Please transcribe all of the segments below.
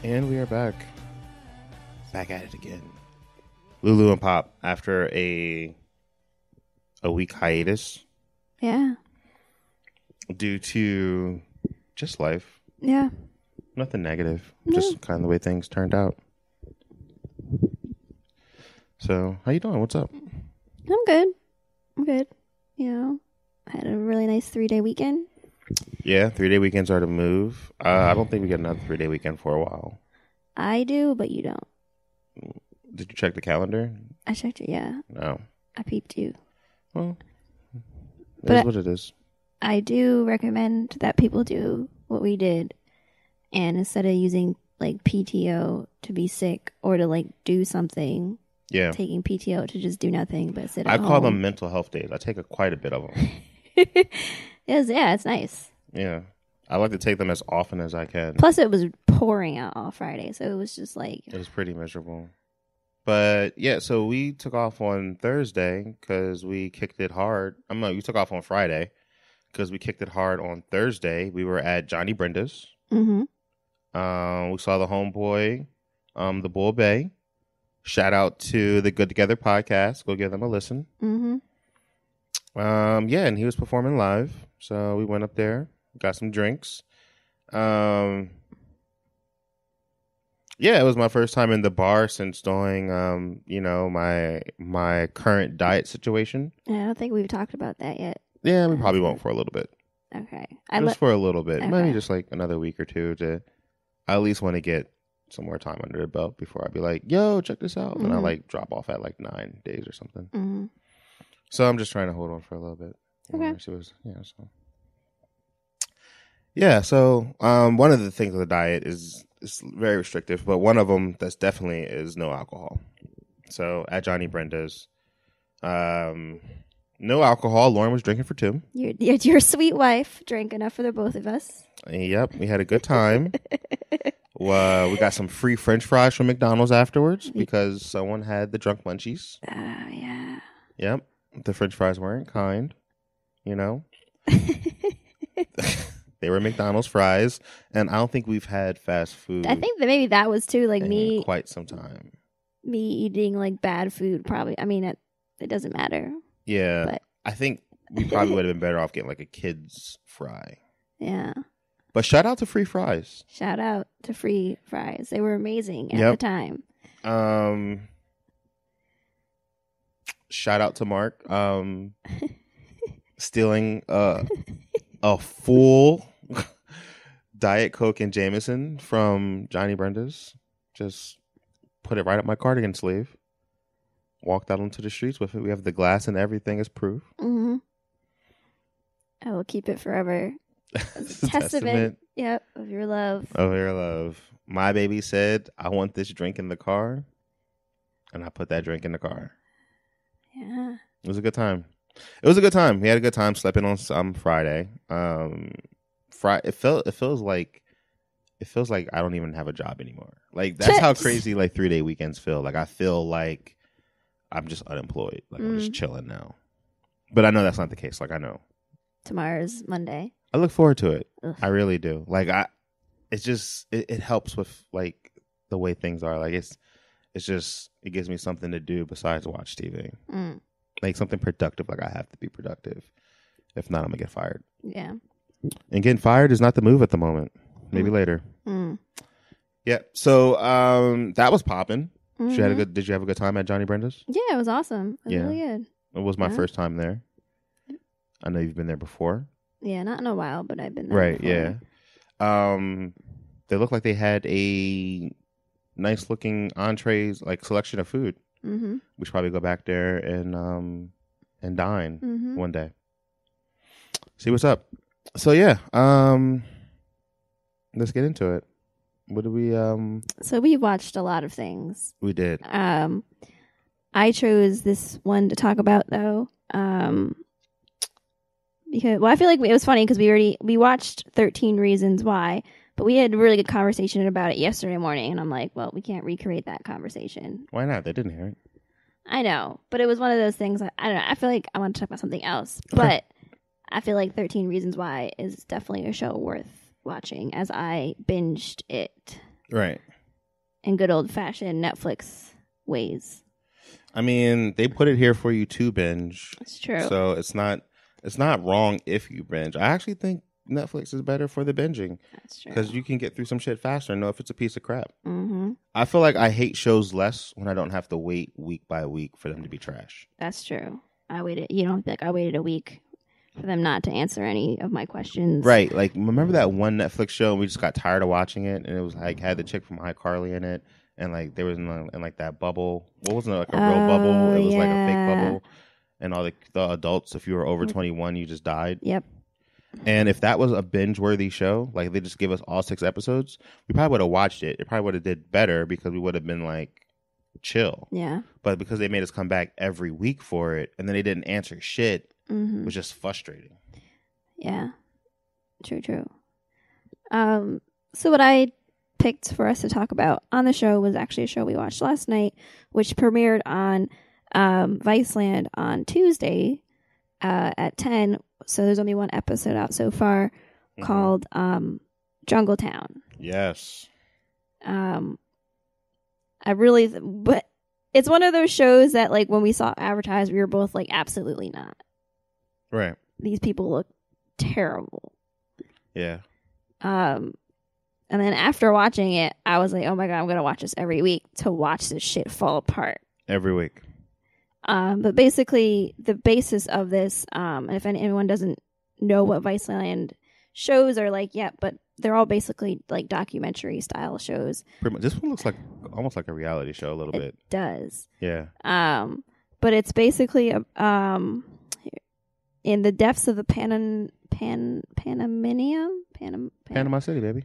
And we are back at it again. Lulu and Pop after a week hiatus. Yeah. Due to just life. Yeah. Nothing negative. Just kind of the way things turned out. So, how you doing? What's up? I'm good. You know, I had a really nice 3-day weekend. Yeah, 3-day weekends are the move. I don't think we get another 3-day weekend for a while. I do, but you don't. Did you check the calendar? I checked it, yeah. No. I peeped you. Well, it is what it is. I do recommend that people do what we did. And instead of using, like, PTO to be sick or to, like, do something, taking PTO to just do nothing but sit at home. I call them mental health days. I take quite a bit of them. It's nice. Yeah. I like to take them as often as I can. Plus, it was pouring out all Friday, so it was just like... It was pretty miserable. But, yeah, so we took off on Thursday because we kicked it hard. We took off on Friday because we kicked it hard on Thursday. We were at Johnny Brenda's. Mm-hmm. We saw the homeboy, the Bull Bay. Shout out to the Good Together podcast. Go give them a listen. Mm-hmm. And he was performing live. So we went up there, got some drinks. It was my first time in the bar since doing, my current diet situation. I don't think we've talked about that yet. Yeah, we probably won't for a little bit. Okay. Just for a little bit. Okay. Maybe just like another week or two to, I at least want to get some more time under the belt before I be like, yo, check this out. Mm-hmm. And I like drop off at like 9 days or something. Mm-hmm. So I'm just trying to hold on for a little bit. Okay. So one of the things of the diet is very restrictive, but one of them that's definitely is no alcohol. So at Johnny Brenda's, no alcohol. Lauren was drinking for two. Your sweet wife drank enough for the both of us. Yep, we had a good time. We got some free French fries from McDonald's afterwards because someone had the drunk munchies. Yeah. Yep, the French fries weren't kind, you know. They were McDonald's fries, and I don't think we've had fast food. I think that maybe that was too, like me. Quite some time. Me eating like bad food, probably. I mean, it doesn't matter. Yeah, but. I think we probably would have been better off getting like a kid's fry. Yeah. But shout out to free fries. Shout out to free fries. They were amazing at the time. Shout out to Mark. Stealing a full Diet Coke and Jameson from Johnny Brenda's. Just put it right up my cardigan sleeve. Walked out onto the streets with it. We have the glass and everything as proof. Mm-hmm. I will keep it forever. Testament. Yep, of your love. Of your love. My baby said, I want this drink in the car. And I put that drink in the car. Yeah. It was a good time. We had a good time. Slept in on Friday. It feels like I don't even have a job anymore. Like that's how crazy like 3-day weekends feel. Like I feel like I'm just unemployed. Like I'm just chilling now. But I know that's not the case. Like I know tomorrow's Monday. I look forward to it. Ugh. I really do. Like it helps with like the way things are. Like it gives me something to do besides watch TV. Like something productive. Like I have to be productive. If not, I'm gonna get fired. Yeah. And getting fired is not the move at the moment. Maybe later. Yeah. So that was popping. Mm-hmm. Did you have a good time at Johnny Brenda's? Yeah, it was awesome. It was really good. It was my first time there. I know you've been there before. Yeah, not in a while, but I've been there. Right. Before. Yeah. They looked like they had a nice looking entrees, like selection of food. Mm-hmm. We should probably go back there and dine one day. See what's up. So yeah, let's get into it. What do we So we watched a lot of things. We did. I chose this one to talk about though. Because I feel like it was funny because we watched 13 Reasons Why, But we had a really good conversation about it yesterday morning, and I'm like, well, we can't recreate that conversation. Why not? They didn't hear it. I know, but it was one of those things. I don't know. I feel like I want to talk about something else, but I feel like 13 Reasons Why is definitely a show worth watching, as I binged it. Right. In good old-fashioned Netflix ways. I mean, they put it here for you to binge. That's true. So it's not wrong if you binge. I actually think Netflix is better for the binging. That's true. Because you can get through some shit faster and know if it's a piece of crap. Mm-hmm. I feel like I hate shows less when I don't have to wait week by week for them to be trash. That's true. I waited a week for them not to answer any of my questions. Right. Like, remember that one Netflix show and we just got tired of watching it, and it was like had the chick from iCarly in it, and like there was in like that bubble. What wasn't it, like a real bubble? It was like a fake bubble. And all the adults, if you were over 21, you just died. Yep. And if that was a binge-worthy show, like they just give us all 6 episodes, we probably would have watched it. It probably would have did better because we would have been like chill. Yeah. But because they made us come back every week for it, and then they didn't answer shit, it was just frustrating. Yeah. True. So what I picked for us to talk about on the show was actually a show we watched last night, which premiered on Viceland on Tuesday at 10. So there's only one episode out so far called Jungletown. Yes. But it's one of those shows that, like, when we saw advertised, we were both like, absolutely not. Right. These people look terrible. Yeah. And then after watching it, I was like, oh my God, I'm going to watch this every week to watch this shit fall apart. Every week. But basically, the basis of this, and if anyone doesn't know what Viceland shows are like, but they're all basically like documentary style shows. Pretty much. This one looks like almost like a reality show a little bit. It does. Yeah. But it's basically in the depths of the Panama City, baby.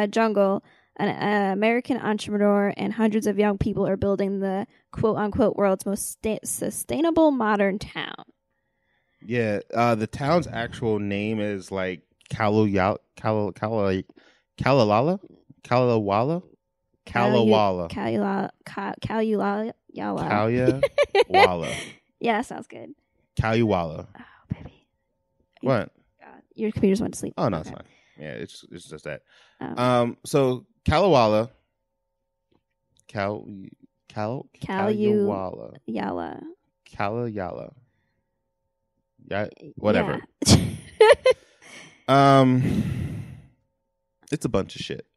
Jungle. An American entrepreneur and hundreds of young people are building the quote-unquote world's most sustainable modern town. Yeah, the town's actual name is like Kalawala. Yeah, sounds good. Kalyawala. Oh, baby. What? Your computer's went to sleep. Oh, no, it's fine. Yeah, it's just that. So Kalyawala. Kalyawala. Kalyawala. Yeah, whatever. Yeah. It's a bunch of shit.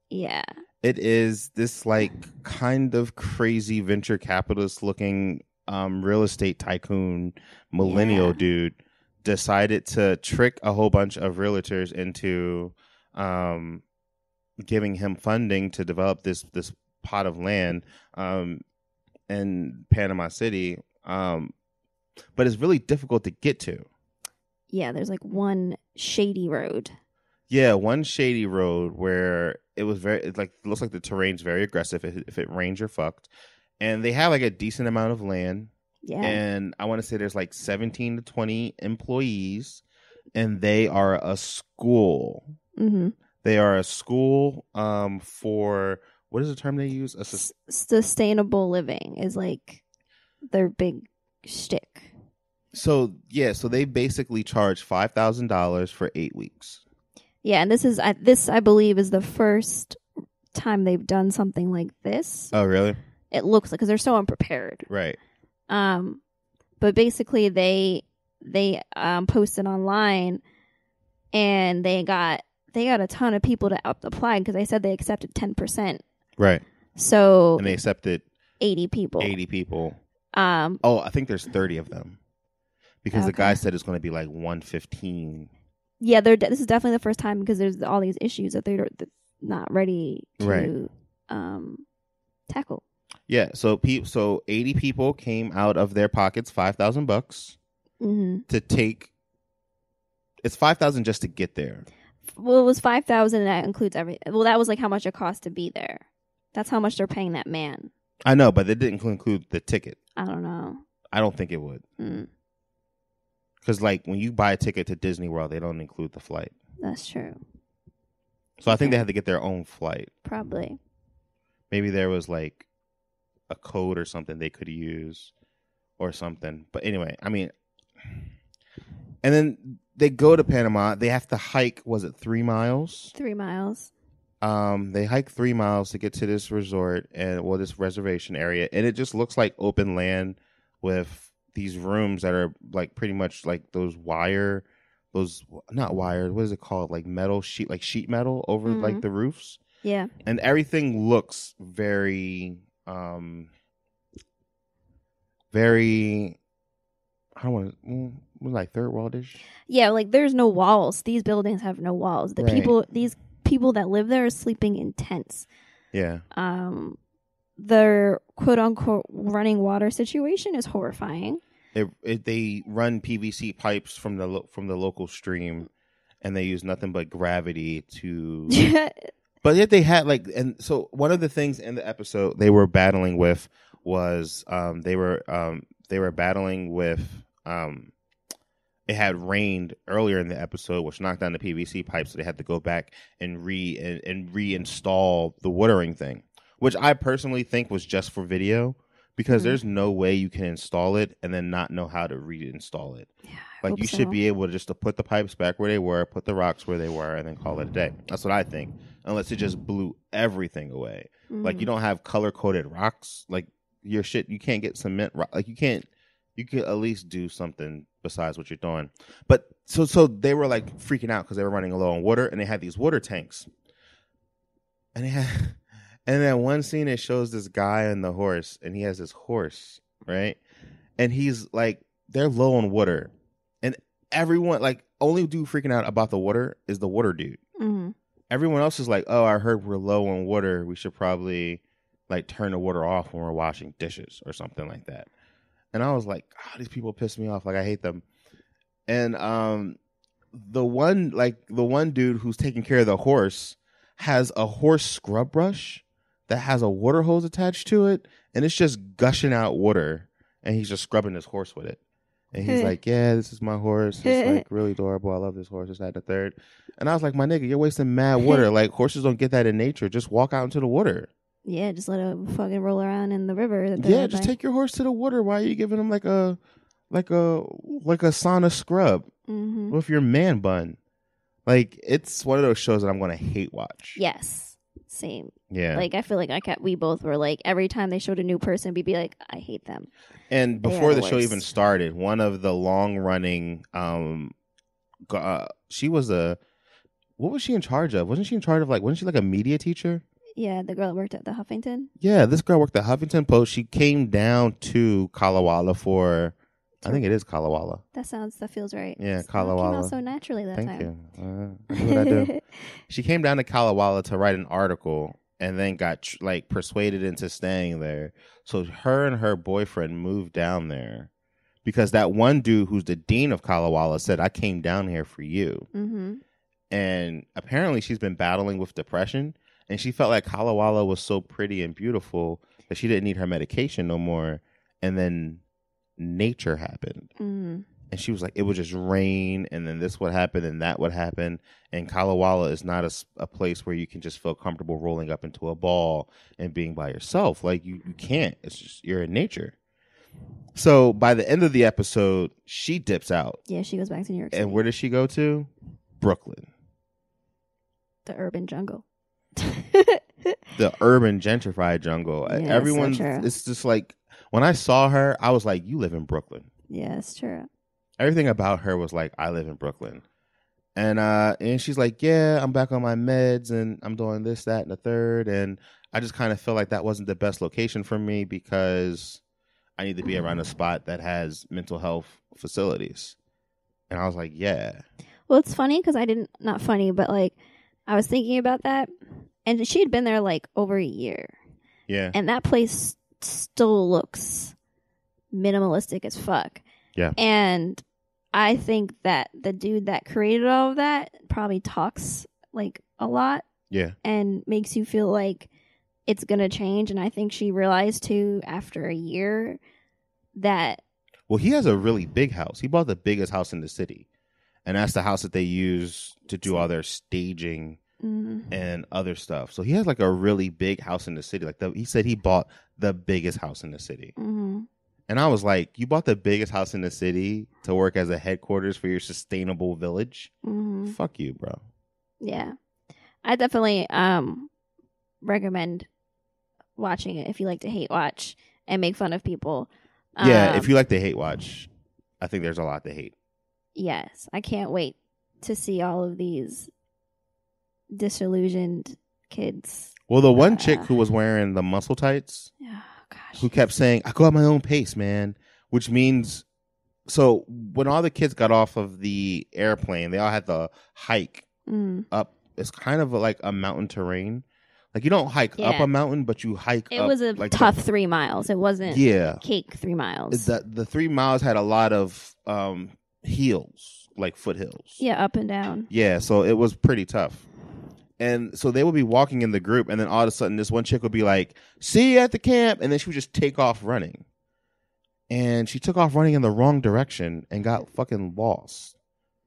Yeah. It is this like kind of crazy venture capitalist looking real estate tycoon millennial dude decided to trick a whole bunch of realtors into giving him funding to develop this pot of land in Panama City. But it's really difficult to get to. Yeah, there's like one shady road. Yeah, one shady road where it looks like the terrain's very aggressive. If it rains, you're fucked. And they have like a decent amount of land. Yeah. And I want to say there's like 17 to 20 employees, and they are a school. Mm-hmm. They are a school for, what is the term they use? Sustainable living is like their big shtick. So they basically charge $5,000 for 8 weeks. Yeah, and this I believe is the first time they've done something like this. Oh, really? It looks like, because they're so unprepared. Right. But basically they posted online, and they got a ton of people to apply because they said they accepted 10%. Right. So and they accepted 80 people. 80 people. I think there's 30 of them because the guy said it's going to be like 115. Yeah, this is definitely the first time because there's all these issues that they're not ready to tackle. Yeah, so 80 people came out of their pockets $5,000 to take. It's $5,000 just to get there. Well, it was $5,000, and that includes everything. Well, that was like how much it cost to be there. That's how much they're paying that man. I know, but it didn't include the ticket. I don't know. I don't think it would. Because like when you buy a ticket to Disney World, they don't include the flight. That's true. So I think they had to get their own flight. Probably. Maybe there was like a code or something they could use or something. But anyway, I mean, and then they go to Panama. They have to hike, was it 3 miles? 3 miles. They hike 3 miles to get to this resort this reservation area. And it just looks like open land with these rooms that are like pretty much like not wire, what is it called? Like metal sheet, like sheet metal over like the roofs. Yeah. And everything looks very, very, I don't want to, like third worldish. Yeah, like there's no walls. These buildings have no walls. These people that live there are sleeping in tents. Yeah. Their quote unquote running water situation is horrifying. They run PVC pipes from the local stream, and they use nothing but gravity to. But yet they had and so one of the things in the episode they were battling with was they were battling with it had rained earlier in the episode, which knocked down the PVC pipes, so they had to go back and reinstall the watering thing, which I personally think was just for video. Because there's no way you can install it and then not know how to reinstall it. Yeah, like you should be able to put the pipes back where they were, put the rocks where they were, and then call it a day. That's what I think. Unless it just blew everything away. Like you don't have color coded rocks. Like your shit, you can't get cement. Like you could at least do something besides what you're doing. But so they were like freaking out because they were running low on water, and they had these water tanks, and they had. And then one scene, it shows this guy on the horse, and he has this horse, right? And he's like, they're low on water. And everyone, like, only dude freaking out about the water is the water dude. Mm-hmm. Everyone else is like, oh, I heard we're low on water. We should probably, like, turn the water off when we're washing dishes or something like that. And I was like, oh, these people piss me off. Like, I hate them. And the one dude who's taking care of the horse has a horse scrub brush that has a water hose attached to it, and it's just gushing out water, and he's just scrubbing his horse with it. And he's like, yeah, this is my horse. It's like really adorable. I love this horse. It's that the third. And I was like, my nigga, you're wasting mad water. Like, horses don't get that in nature. Just walk out into the water. Yeah, just let it fucking roll around in the river. Yeah, just take your horse to the water. Why are you giving him like a sauna scrub with your man bun? Like, it's one of those shows that I'm going to hate watch. Yes. Same. Yeah. Like, I feel like we both were like, every time they showed a new person, we'd be like, I hate them. And before the show even started, one of the long running, she was what was she in charge of? Wasn't she in charge of wasn't she like a media teacher? Yeah, the girl that worked at the Huffington. Yeah, this girl worked at Huffington Post. She came down to Kalawala for, I think it is Kalawala. That feels right. Yeah, Kalawala. Came out so naturally that time. Thank you. I do what I do. She came down to Kalawala to write an article and then got persuaded into staying there. So her and her boyfriend moved down there because that one dude who's the dean of Kalawala said, I came down here for you. Mm-hmm. And apparently she's been battling with depression, and she felt like Kalawala was so pretty and beautiful that she didn't need her medication no more. And then nature happened. Mm. And she was like, it would just rain, and then this would happen, and that would happen. And Kalawala is not a place where you can just feel comfortable rolling up into a ball and being by yourself. Like, you can't. It's just, you're in nature. So by the end of the episode, she dips out. Yeah, she goes back to New York City. And where does she go to? Brooklyn. The urban jungle. The urban gentrified jungle. Yeah, everyone, so it's just like, when I saw her, I was like, you live in Brooklyn. Yeah, it's true. Everything about her was like, I live in Brooklyn. And she's like, yeah, I'm back on my meds and I'm doing this, that, and the third. And I just kind of feel like that wasn't the best location for me because I need to be around a spot that has mental health facilities. And I was like, yeah. Well, it's funny because not funny, but like I was thinking about that. And she had been there like over a year. Yeah. And that place still looks minimalistic as fuck. Yeah. And I think that the dude that created all of that probably talks like a lot. Yeah. And makes you feel like it's going to change. And I think she realized too after a year that. Well, he has a really big house. He bought the biggest house in the city. And that's the house that they use to do all their staging and other stuff. So he has like a really big house in the city. Like he said he bought the biggest house in the city. Mm-hmm. And I was like, you bought the biggest house in the city to work as a headquarters for your sustainable village? Mm-hmm. Fuck you, bro. Yeah. I definitely recommend watching it if you like to hate watch and make fun of people. Yeah, if you like to hate watch, I think there's a lot to hate. Yes. I can't wait to see all of these disillusioned kids. Well, the one chick who was wearing the muscle tights, who kept saying, I go at my own pace, man, which means, so when all the kids got off of the airplane, they all had to hike up. It's kind of like a mountain terrain. Like you don't hike up a mountain, but you hike it up. It was a like tough 3 miles. It wasn't cake 3 miles. The 3 miles had a lot of hills, like foothills. Yeah, up and down. Yeah, so it was pretty tough. And so they would be walking in the group, and then all of a sudden this one chick would be like, see you at the camp, and then she would just take off running. And she took off running in the wrong direction and got fucking lost.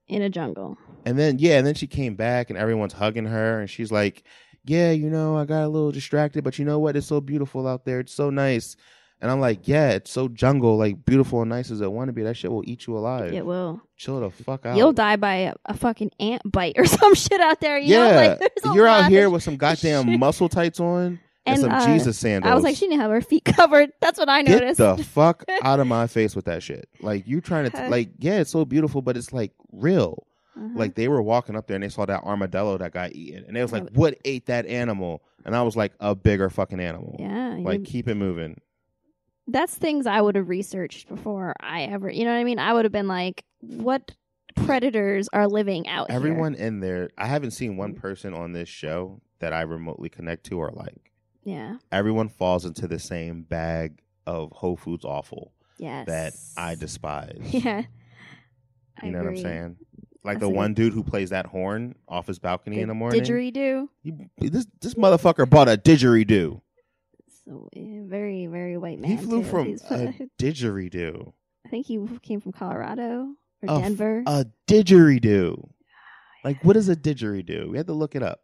In a jungle. And then she came back, and everyone's hugging her, and she's like, yeah, you know, I got a little distracted, but you know what? It's so beautiful out there. It's so nice. And I'm like, yeah, it's so jungle, like beautiful and nice as it want to be. That shit will eat you alive. It will. Chill the fuck out. You'll die by a fucking ant bite or some shit out there. You know? Like, you're out here with some goddamn muscle tights on and some Jesus sandals. I was like, she didn't have her feet covered. That's what I noticed. Get the fuck out of my face with that shit. Like, you trying to, like, yeah, it's so beautiful, but it's like real. Like, they were walking up there and they saw that armadillo that got eaten. And they was like, what ate that animal? And I was like, a bigger fucking animal. Yeah. Like, keep it moving. That's things I would have researched before I ever, you know what I mean? I would have been like, what predators are living out Everyone in there, I haven't seen one person on this show that I remotely connect to or like. Yeah. Everyone falls into the same bag of Whole Foods awful. Yes. That I despise. Yeah. You know what I'm saying? Like the one dude who plays that horn off his balcony in the morning. Didgeridoo. This motherfucker bought a didgeridoo. So very, very white man. He flew from a didgeridoo. I think he came from Colorado or Denver. A didgeridoo. Like, what is a didgeridoo? We had to look it up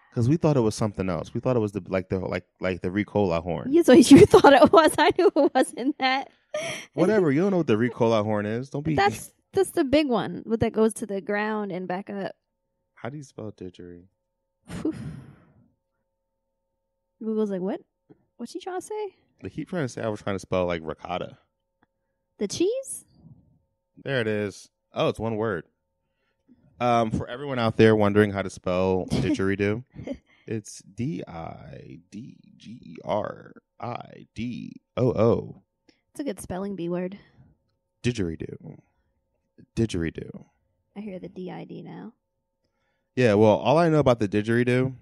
because we thought it was something else. We thought it was the Ricola horn. Yeah, so you thought it was. I knew it wasn't that. Whatever. You don't know what the Ricola horn is. Don't be. That's the big one that goes to the ground and back up. How do you spell didgeridoo? Google's like, what? What's he trying to say? They keep trying to say I was trying to spell like ricotta. The cheese? There it is. Oh, it's one word. For everyone out there wondering how to spell didgeridoo, it's DIDGERIDOO. It's a good spelling bee word. Didgeridoo. Didgeridoo. I hear the DID now. Yeah, well, all I know about the didgeridoo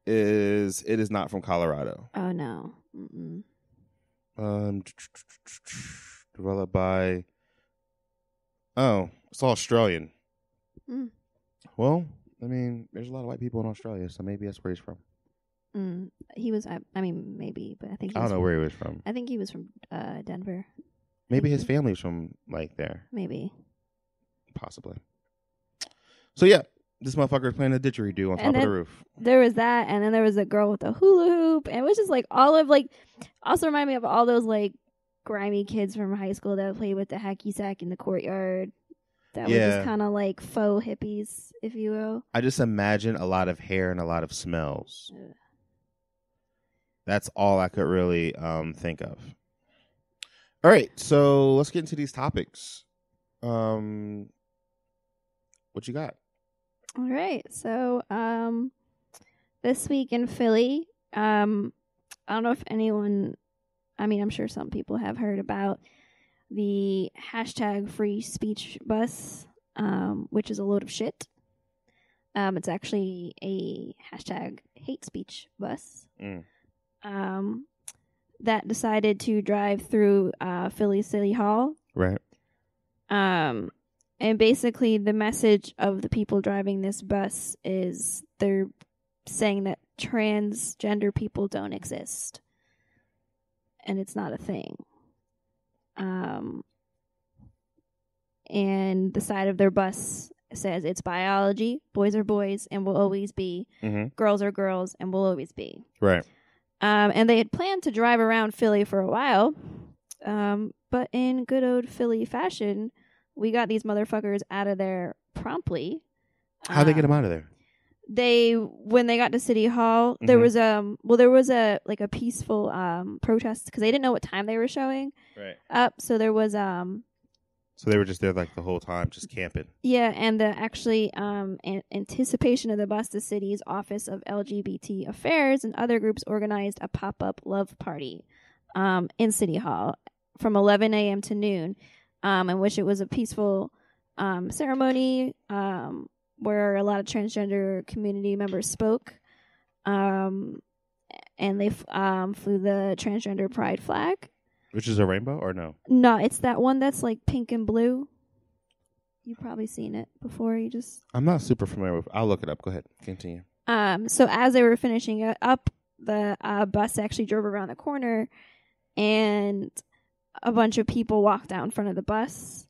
is it is not from Colorado. Oh, no. Mm-mm. Developed by... Oh, it's Australian. Mm. Well, I mean, there's a lot of white people in Australia, so maybe that's where he's from. He was, I mean, maybe, but I think I don't know where he was from. I think he was from Denver. Maybe his family's from, like, there. Maybe. Possibly. So, yeah, this motherfucker is playing a didgeridoo on top of the roof. There was that, and then there was a girl with a hula hoop, and it was just, like, all of, like, also remind me of all those, like, grimy kids from high school that would play with the hacky sack in the courtyard. That were just kind of like faux hippies, if you will. I just imagine a lot of hair and a lot of smells. Ugh. That's all I could really think of. All right, so let's get into these topics. What you got? All right, so this week in Philly, I don't know if anyone, I mean, I'm sure some people have heard about the hashtag free speech bus, which is a load of shit. It's actually a hashtag hate speech bus that decided to drive through Philly City Hall. Right. And basically the message of the people driving this bus is they're saying that transgender people don't exist. And it's not a thing. And the side of their bus says it's biology, boys are boys and will always be, girls are girls and will always be. Right. And they had planned to drive around Philly for a while, but in good old Philly fashion, we got these motherfuckers out of there promptly. How'd they get them out of there? When they got to City Hall, there was a peaceful protest because they didn't know what time they were showing up. So there was So they were just there like the whole time, just camping. Yeah, and in anticipation of the bus, the city's Office of LGBT Affairs and other groups organized a pop-up love party in City Hall from 11 a.m. to noon, in which it was a peaceful ceremony where a lot of transgender community members spoke, and they flew the transgender pride flag. Which is a rainbow or no? No, it's that one that's like pink and blue. You've probably seen it before. I'm not super familiar with. I'll look it up. Go ahead. Continue. So as they were finishing it up, the bus actually drove around the corner, and a bunch of people walked out in front of the bus,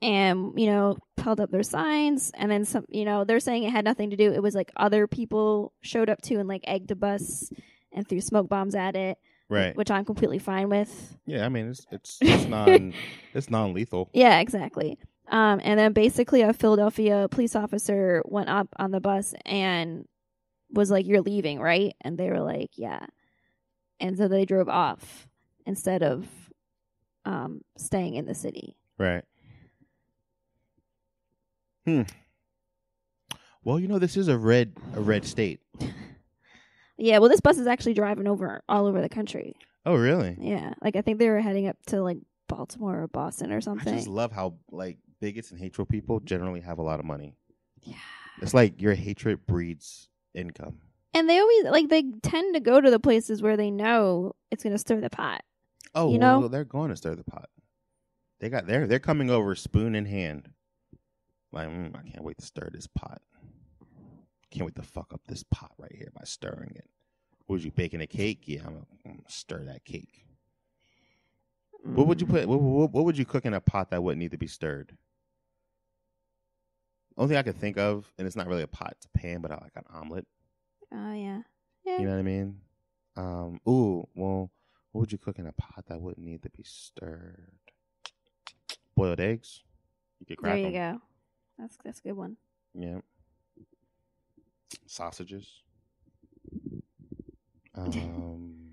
and held up their signs, and then some. They're saying it had nothing to do. It was like other people showed up too and like egged the bus and threw smoke bombs at it. Right. Which I'm completely fine with. Yeah, I mean it's non-lethal. Yeah, exactly. And then basically a Philadelphia police officer went up on the bus and was like, "You're leaving, right?" And they were like, "Yeah." And so they drove off instead of staying in the city. Right. Well, this is a red state. Yeah, well, this bus is actually driving all over the country. Oh, really? Yeah, like I think they were heading up to like Baltimore or Boston or something. I just love how like bigots and hateful people generally have a lot of money. Yeah, it's like your hatred breeds income. And they always they tend to go to the places where they know it's going to stir the pot. Oh, well, they're going to stir the pot. They're coming over spoon in hand. Like, I can't wait to stir this pot. Can't wait to fuck up this pot right here by stirring it. Was you baking a cake? Yeah, I'm gonna stir that cake. What would you put? What would you cook in a pot that wouldn't need to be stirred? Only thing I could think of, and it's not really a pot, it's a pan, but I like an omelet. Oh yeah. You know what I mean? Well, what would you cook in a pot that wouldn't need to be stirred? Boiled eggs. You could crack them. There you go. That's a good one. Yeah. Sausages. Damn.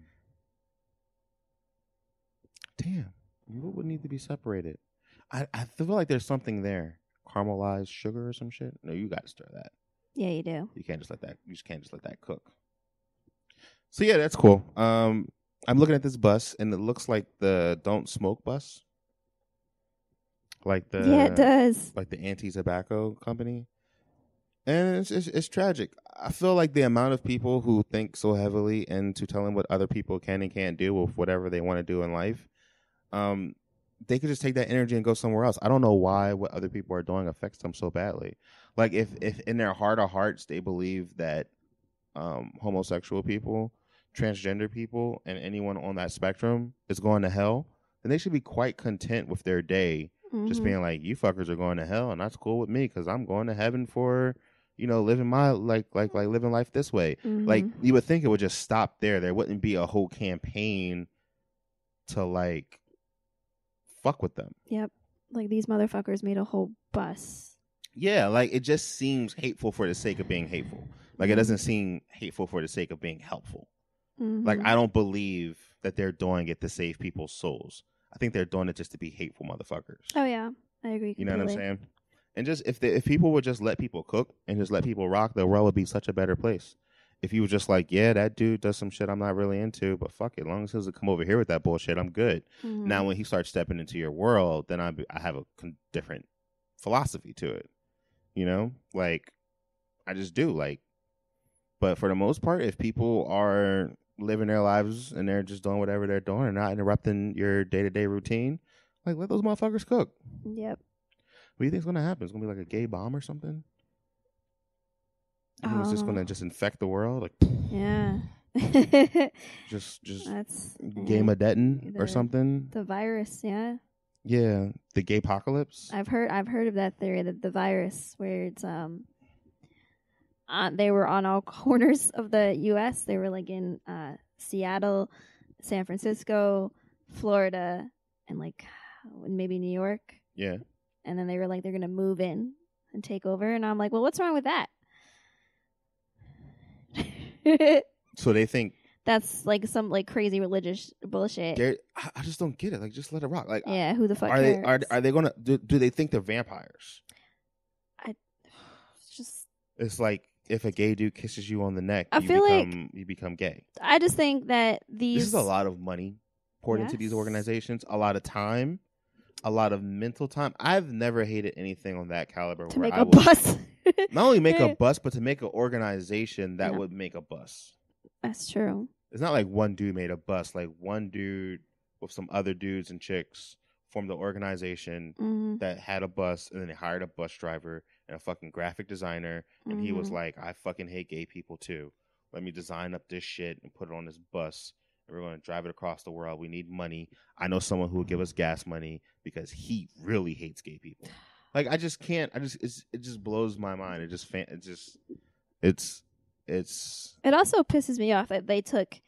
What would need to be separated? I feel like there's something there. Caramelized sugar or some shit. No, you got to stir that. Yeah, you do. You can't just let that cook. So yeah, that's cool. I'm looking at this bus and it looks like the Don't Smoke bus. Yeah, it does. Like the anti-tobacco company. And it's tragic. I feel like the amount of people who think so heavily into telling what other people can and can't do with whatever they want to do in life, they could just take that energy and go somewhere else. I don't know why what other people are doing affects them so badly. Like if in their heart of hearts they believe that homosexual people, transgender people, and anyone on that spectrum is going to hell, then they should be quite content with their day. Just being like, you fuckers are going to hell, and that's cool with me because I'm going to heaven for, living my like living life this way. Like you would think it would just stop there. There wouldn't be a whole campaign to like fuck with them. Yep, like these motherfuckers made a whole bus. Yeah, like it just seems hateful for the sake of being hateful. Like it doesn't seem hateful for the sake of being helpful. Like I don't believe that they're doing it to save people's souls. I think they're doing it just to be hateful motherfuckers. Oh yeah, I agree completely. You know what I'm saying? And just if people would just let people cook and just let people rock, the world would be such a better place. If you were just like, yeah, that dude does some shit I'm not really into, but fuck it, as long as he doesn't come over here with that bullshit, I'm good. Now, when he starts stepping into your world, then I have a different philosophy to it. Like I just do. Like, but for the most part, if people are living their lives and they're just doing whatever they're doing and not interrupting your day-to-day routine, like let those motherfuckers cook. Yep. What do you think's gonna happen? It's gonna be like a gay bomb or something? It's just gonna just infect the world, like yeah. just Game of Detton or something. The virus, yeah. Yeah, the gay apocalypse. I've heard of that theory, that the virus where it's they were on all corners of the U.S. They were like in Seattle, San Francisco, Florida, and like maybe New York. Yeah. And then they were like, they're gonna move in and take over, and I'm like, well, what's wrong with that? So they think that's like some like crazy religious bullshit. I just don't get it. Like, just let it rock. Like, yeah, who the fuck cares? Are they gonna do they think they're vampires? It's like if a gay dude kisses you on the neck, you become gay. I just think that this is a lot of money poured into these organizations, a lot of time, a lot of mental time. I've never hated anything on that caliber. To make a bus. Not only make a bus, but to make an organization that would make a bus. That's true. It's not like one dude made a bus. Like one dude with some other dudes and chicks formed an organization that had a bus, and then they hired a bus driver and a fucking graphic designer, and he was like, I fucking hate gay people too. Let me design up this shit and put it on this bus, and we're going to drive it across the world. We need money. I know someone who will give us gas money because he really hates gay people. Like, I just can't. It just blows my mind. It also pisses me off that they took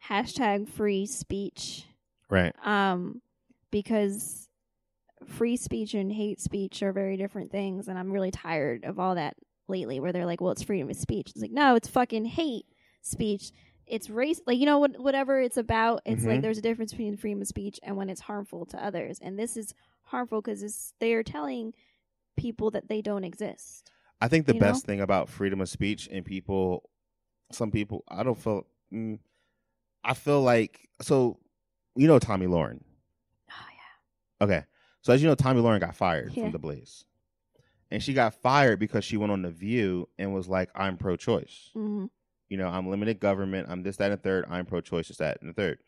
hashtag free speech. Right. Because free speech and hate speech are very different things, and I'm really tired of all that lately, where they're like, well, it's freedom of speech. It's like, no, it's fucking hate speech. It's race, like, you know, whatever it's about. It's like there's a difference between freedom of speech and when it's harmful to others, and this is harmful because they are telling people that they don't exist. I think the best thing about freedom of speech and some people, I feel like, so, you know, Tommy Lauren. Oh, yeah. Okay. So as you know, Tommy Lauren got fired from The Blaze. And she got fired because she went on The View and was like, I'm pro-choice. You know, I'm limited government. I'm this, that, and the third. I'm pro-choice, this, that, and the third.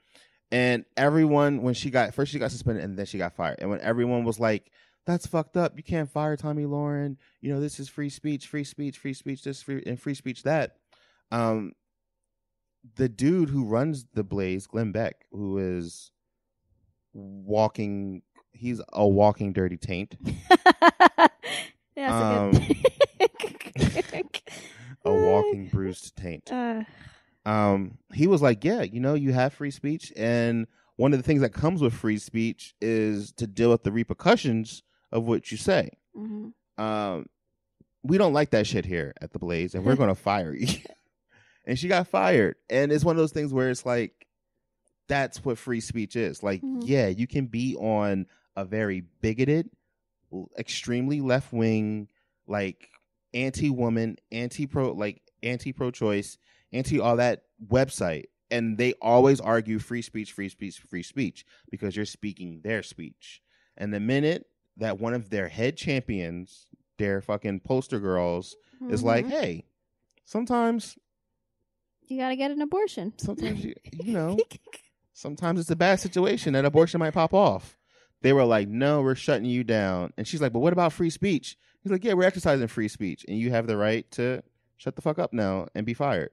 And everyone, when she got suspended and then she got fired. And when everyone was like, that's fucked up. You can't fire Tommy Lauren. You know, this is free speech, this, free speech, that. The dude who runs The Blaze, Glenn Beck, who is he's a walking dirty taint. A walking bruised taint. He was like, yeah, you know, you have free speech, and one of the things that comes with free speech is to deal with the repercussions of what you say. We don't like that shit here at The Blaze, and we're going to fire you. And she got fired. And it's one of those things where it's like, that's what free speech is. Like, yeah, you can be on a very bigoted, extremely left-wing, like anti-woman, anti-pro-choice, anti-all that website. And they always argue free speech, because you're speaking their speech. And the minute that one of their head champions, their fucking poster girls, is like, hey, sometimes you gotta get an abortion. Sometimes you know, sometimes it's a bad situation that abortion might pop off. They were like, no, we're shutting you down. And she's like, but what about free speech? He's like, yeah, we're exercising free speech, and you have the right to shut the fuck up now and be fired.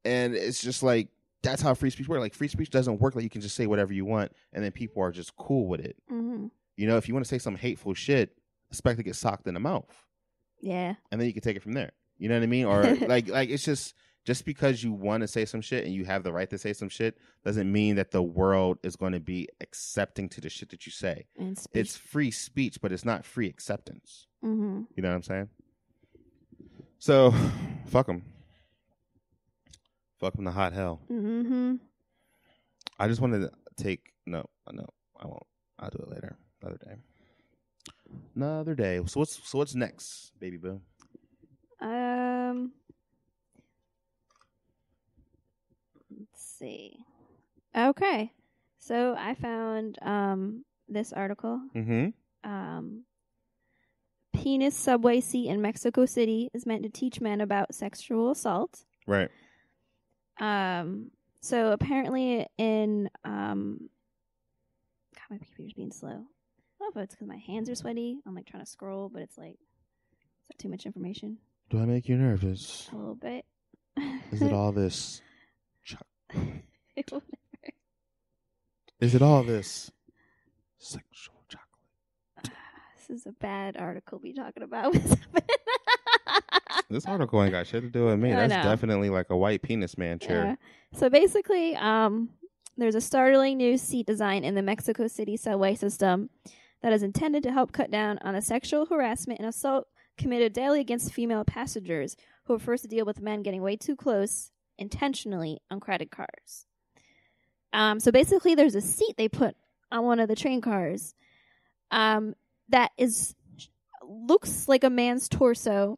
And it's just like, that's how free speech works. Like, free speech doesn't work like you can just say whatever you want and then people are just cool with it. You know, if you want to say some hateful shit, expect to get socked in the mouth. Yeah. And then you can take it from there. You know what I mean? Or like it's just because you want to say some shit and you have the right to say some shit doesn't mean that the world is going to be accepting to the shit that you say. It's free speech, but it's not free acceptance. You know what I'm saying? So, fuck them. Fuck them to hot hell. I just wanted to take... No, I won't. I'll do it later. Another day. So what's next, baby boo? Let's see. Okay. So I found this article. Penis subway seat in Mexico City is meant to teach men about sexual assault. Right. So apparently in God, my computer's being slow. I don't know if it's because my hands are sweaty. I'm like trying to scroll, but it's like, is that too much information? Do I make you nervous? A little bit. Is it all this? Is it all this sexual This is a bad article we talking about. This article ain't got shit to do with me. That's definitely like a white penis man chair. Yeah. So basically, there's a startling new seat design in the Mexico City subway system that is intended to help cut down on the sexual harassment and assault committed daily against female passengers who are forced to deal with men getting way too close intentionally on crowded cars. So basically, there's a seat they put on one of the train cars that looks like a man's torso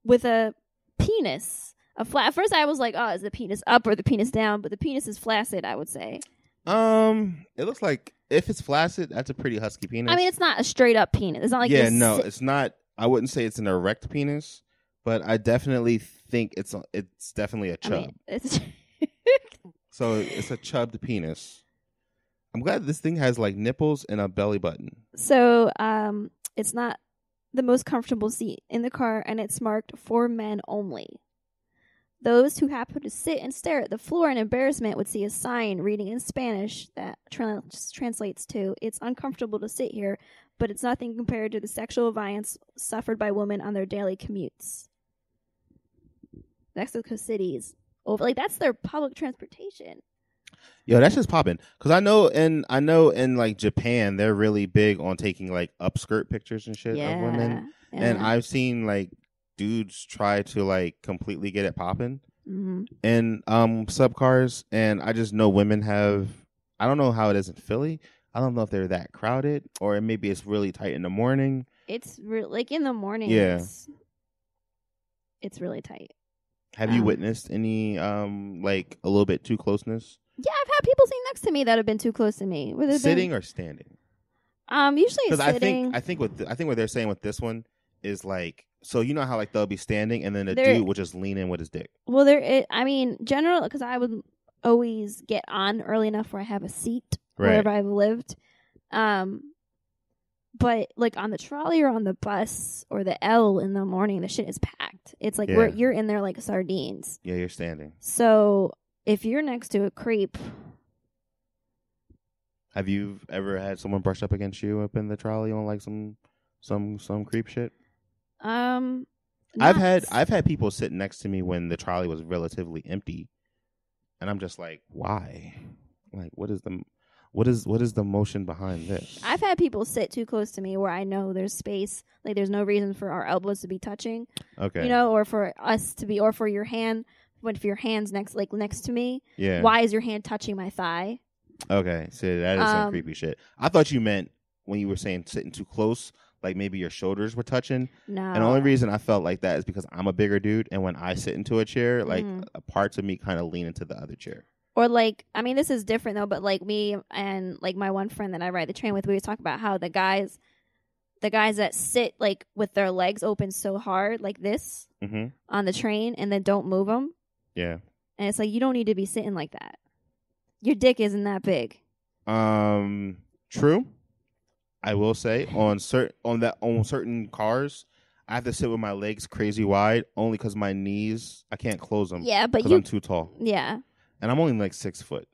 with a penis. At first, I was like, "Oh, is the penis up or the penis down?" But the penis is flaccid, I would say. It looks like if it's flaccid, that's a pretty husky penis. I mean, it's not a straight up penis. It's not like it's not. I wouldn't say it's an erect penis, but I definitely think it's definitely a chub. I mean, so it's a chubbed penis. I'm glad this thing has like nipples and a belly button. So, it's not the most comfortable seat in the car, and it's marked for men only. Those who happen to sit and stare at the floor in embarrassment would see a sign reading in Spanish that translates to, "It's uncomfortable to sit here, but it's nothing compared to the sexual violence suffered by women on their daily commutes." Mexico City's over, like, that's their public transportation. Yo, that's just popping. Because I know in like Japan, they're really big on taking like upskirt pictures and shit of women. Yeah. And I've seen like dudes try to like completely get it popping in sub cars, and I just know women have. I don't know how it is in Philly. I don't know if they're that crowded, or maybe it's really tight in the morning. It's like in the morning. Yeah, it's really tight. Have you witnessed any like a little bit too closeness? Yeah, I've had people sitting next to me that have been too close to me. Sitting or standing? Usually it's sitting. I think what they're saying with this one is like, so you know how like they'll be standing and then the dude will just lean in with his dick. Well, general, because I would always get on early enough where I have a seat wherever I've lived. But like on the trolley or on the bus or the L in the morning, the shit is packed. It's like you're in there like sardines. Yeah, you're standing. So if you're next to a creep. Have you ever had someone brush up against you up in the trolley on like some creep shit? I've had people sit next to me when the trolley was relatively empty, and I'm just like, why? Like, what is the motion behind this? I've had people sit too close to me where I know there's space, like there's no reason for our elbows to be touching. Okay. You know, or for us to be, or for your hand, but if your hand's next to me, why is your hand touching my thigh? Okay, so that is some creepy shit. I thought you meant when you were saying sitting too close, like maybe your shoulders were touching. No. And the only reason I felt like that is because I'm a bigger dude, and when I sit into a chair, like parts of me kind of lean into the other chair. Or like, I mean, this is different though, but like me and like my one friend that I ride the train with, we would talk about how the guys that sit like with their legs open so hard like this on the train and then don't move them. Yeah. And it's like, you don't need to be sitting like that. Your dick isn't that big. True. I will say on certain cars, I have to sit with my legs crazy wide only because my knees, I can't close them. Yeah, but I'm too tall. Yeah. And I'm only like 6 foot.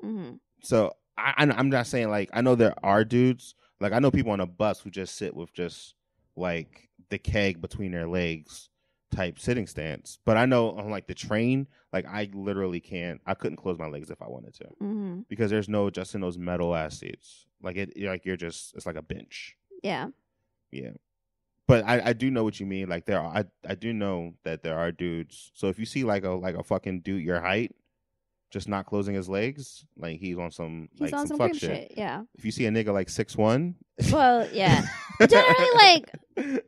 Mm-hmm. So I'm not saying like, I know there are dudes, like I know people on a bus who just sit with just like the keg between their legs type sitting stance. But I know on like the train, like I literally I couldn't close my legs if I wanted to because there's no adjusting those metal ass seats. Like it's like a bench. Yeah. Yeah. But I do know what you mean. Like I do know that there are dudes. So if you see like a fucking dude your height just not closing his legs, like he's on some fuck shit. Yeah. If you see a nigga like 6'1", well, yeah. Generally, like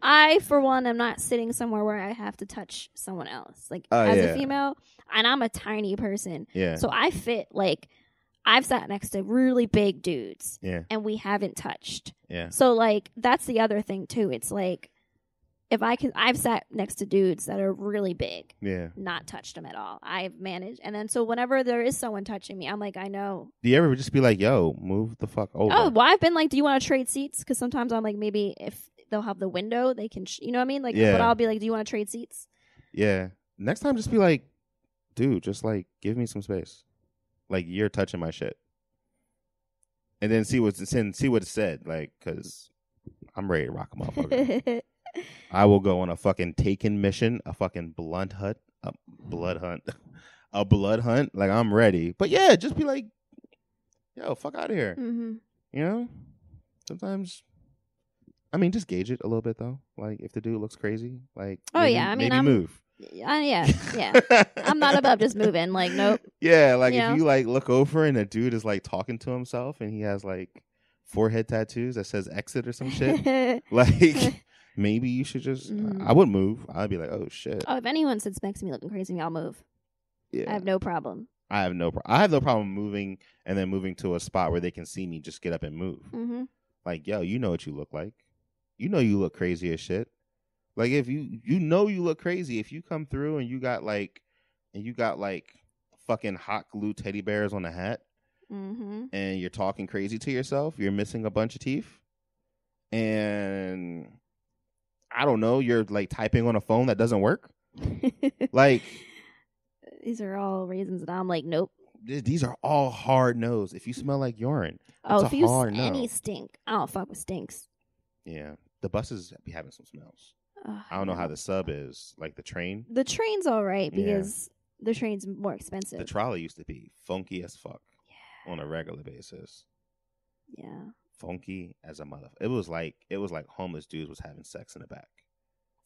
I for one am not sitting somewhere where I have to touch someone else. Like as a female, and I'm a tiny person. Yeah. So I fit like I've sat next to really big dudes. Yeah. And we haven't touched. Yeah. So like that's the other thing too. It's like I've sat next to dudes that are really big. Yeah. Not touched them at all. I've managed. And then so whenever there is someone touching me, I'm like, I know. Do you ever just be like, yo, move the fuck over? Oh, well, I've been like, do you want to trade seats? Because sometimes I'm like, maybe if they'll have the window, they can, you know what I mean? Like, but I'll be like, do you want to trade seats? Yeah. Next time, just be like, dude, just like, give me some space. Like, you're touching my shit. And then see what it said. Like, because I'm ready to rock a motherfucker. I will go on a fucking taken mission, a fucking blood hunt. Like, I'm ready. But yeah, just be like, yo, fuck out of here. Mm-hmm. You know? Sometimes, I mean, just gauge it a little bit, though. Like, if the dude looks crazy, like, maybe move. Yeah. I'm not above just moving. Like, nope. Yeah, like, if you, like, look over and a dude is, like, talking to himself and he has, like, forehead tattoos that says exit or some shit, like, maybe you should just, I would move. I'd be like, oh, shit. Oh, if anyone suspects me looking crazy, I'll move. Yeah. I have no problem. I have no problem moving and then moving to a spot where they can see me just get up and move. Mm-hmm. Like, yo, you know what you look like. You know you look crazy as shit. Like, if you look crazy, if you come through and you got like fucking hot glue teddy bears on a hat, and you're talking crazy to yourself, you're missing a bunch of teeth, and I don't know, you're like typing on a phone that doesn't work. Like, these are all reasons that I'm like, nope. These are all hard no's. If you smell like urine, if you any stink, I don't fuck with stinks. Yeah, the buses be having some smells. I don't know how the sub is, like the train. The train's all right because the train's more expensive. The trolley used to be funky as fuck on a regular basis. Yeah, funky as a mother. It was like homeless dudes was having sex in the back.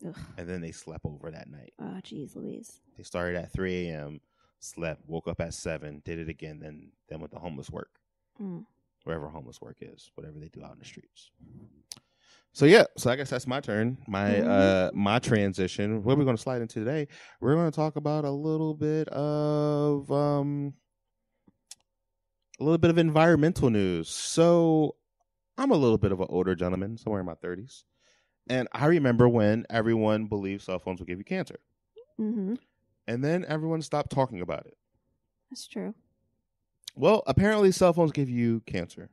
Ugh. And then they slept over that night. Oh, jeez Louise. They started at 3 a.m., slept, woke up at 7, did it again, then went to homeless work. Wherever homeless work is, whatever they do out in the streets. So I guess that's my turn. My transition. What we're going to slide into today, we're going to talk about a little bit of environmental news. So I'm a little bit of an older gentleman, somewhere in my 30s. And I remember when everyone believed cell phones would give you cancer. Mm-hmm. And then everyone stopped talking about it. That's true. Well, apparently cell phones give you cancer.